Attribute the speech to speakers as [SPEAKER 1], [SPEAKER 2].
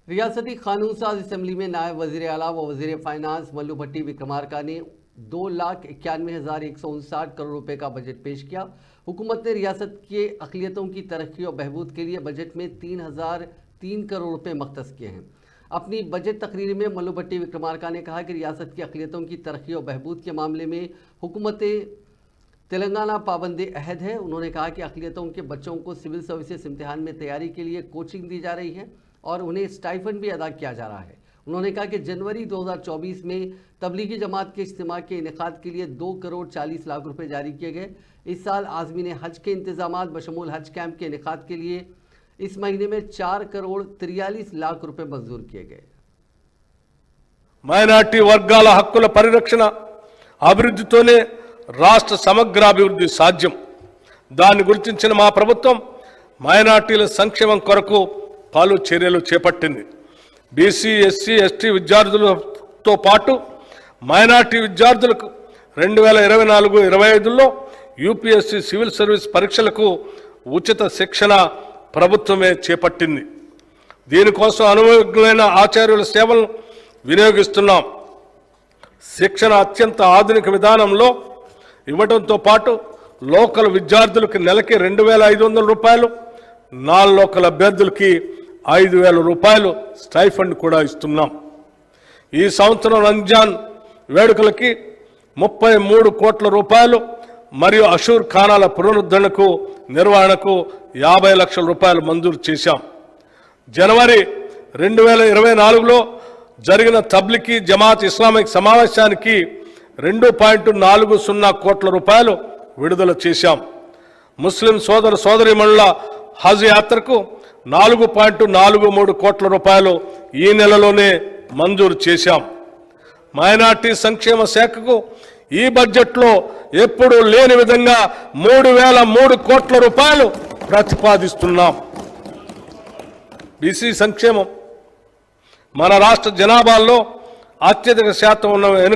[SPEAKER 1] रियासती कानून साज असम्बली में नायब वज़ीर आला व वज़ीर फाइनेंस मल्लू भट्टी विक्रमार्का ने 2,91,159 करोड़ रुपए का बजट पेश किया। हुकूमत ने रियासत के अक़लियतों की तरक्की और बहबूद के लिए बजट में 3,003 करोड़ रुपए मख्तस किए हैं। अपनी बजट तकरीर में मल्लू भट्टी विक्रमार्का ने कहा कि रियासत की अक़लियतों की तरक्की और बहबूद के मामले में हुकूमत तेलंगाना पाबंद अहद है। उन्होंने कहा कि अक़लियतों के बच्चों को सिविल सर्विसेज इम्तिहान में तैयारी के लिए कोचिंग दी जा रही है और उन्हें स्टाइफंड भी अदा किया जा रहा है। उन्होंने कहा कि जनवरी 2024 में तबलीगी जमात के इज्तिमा के इनेकाद के लिए 2,40,00,000 रुपए जारी किए गए। इस साल आज़मीन हज के इंतजामात बशमूल हज कैंप के इनेकाद के लिए इस महीने में 4,43,00,000 रुपए मंजूर किए गए।
[SPEAKER 2] మైనారిటీ వర్గాల హక్కుల పరిరక్షణ అభివృద్ధితోనే రాష్ట్ర సమగ్రాభివృద్ధి సాధ్యం. దాన్ని గుర్తించిన మా ప్రభుత్వం మైనారిటీల సంక్షేమం కొరకు పలు చర్యలు చేపట్టింది. బీసీ, ఎస్సీ, ఎస్టీ విద్యార్థులతో పాటు మైనారిటీ విద్యార్థులకు 2024-25లో యూపీఎస్సీ సివిల్ సర్వీస్ పరీక్షలకు ఉచిత శిక్షణ ప్రభుత్వమే చేపట్టింది. దీనికోసం అనుభవజ్ఞులైన ఆచార్యుల సేవలను వినియోగిస్తున్నాం. శిక్షణ అత్యంత ఆధునిక విధానంలో ఇవ్వడంతో పాటు లోకల్ విద్యార్థులకు నెలకి 2,500 రూపాయలు, నాన్ లోకల్ అభ్యర్థులకి 5,000 రూపాయలు స్టైఫండ్ కూడా ఇస్తున్నాం. ఈ సంవత్సరం రంజాన్ వేడుకలకి 33 కోట్ల రూపాయలు మరియు అషూర్ ఖానాల పునరుద్ధరణకు నిర్వహణకు 50 లక్షల రూపాయలు మంజూరు చేశాం. జనవరి 2024లో జరిగిన తబ్లిగీ జమాత్ ఇస్లామిక్ సమావేశానికి 2.40 కోట్ల రూపాయలు విడుదల చేశాం. ముస్లిం సోదర సోదరీమణుల హజ్ యాత్రకు 4.43 కోట్ల రూపాయలు ఈ నెలలోనే మంజూరు చేశాం. మైనార్టీ సంక్షేమ శాఖకు ఈ బడ్జెట్లో ఎప్పుడూ లేని విధంగా 3,003 కోట్ల రూపాయలు ప్రతిపాదిస్తున్నాం. బీసీ సంక్షేమం మన రాష్ట్ర జనాభాలో అత్యధిక శాతం ఉన్న